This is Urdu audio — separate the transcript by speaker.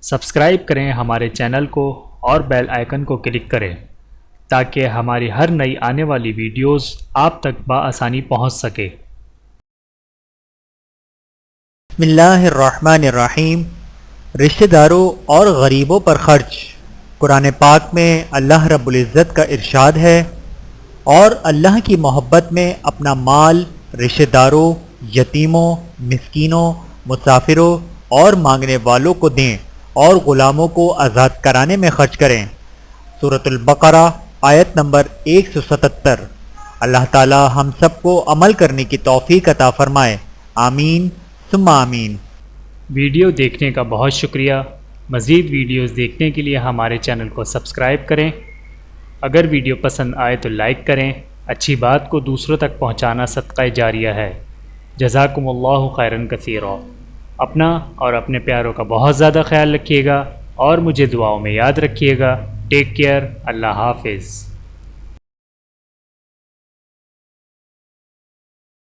Speaker 1: سبسکرائب کریں ہمارے چینل کو اور بیل آئیکن کو کلک کریں تاکہ ہماری ہر نئی آنے والی ویڈیوز آپ تک بآسانی پہنچ سکے۔
Speaker 2: بسم اللہ الرحمن الرحیم۔ رشتہ داروں اور غریبوں پر خرچ۔ قرآن پاک میں اللہ رب العزت کا ارشاد ہے، اور اللہ کی محبت میں اپنا مال رشتہ داروں، یتیموں، مسکینوں، مسافروں اور مانگنے والوں کو دیں اور غلاموں کو آزاد کرانے میں خرچ کریں۔ سورۃ البقرہ آیت نمبر 177۔ اللہ تعالی ہم سب کو عمل کرنے کی توفیق عطا فرمائے، آمین ثم آمین۔
Speaker 1: ویڈیو دیکھنے کا بہت شکریہ۔ مزید ویڈیوز دیکھنے کے لیے ہمارے چینل کو سبسکرائب کریں۔ اگر ویڈیو پسند آئے تو لائک کریں۔ اچھی بات کو دوسروں تک پہنچانا صدقہ جاریہ ہے۔ جزاکم اللہ خیرا کثیرا۔ اپنا اور اپنے پیاروں کا بہت زیادہ خیال رکھیے گا اور مجھے دعاؤں میں یاد رکھیے گا۔ Take care. اللہ حافظ۔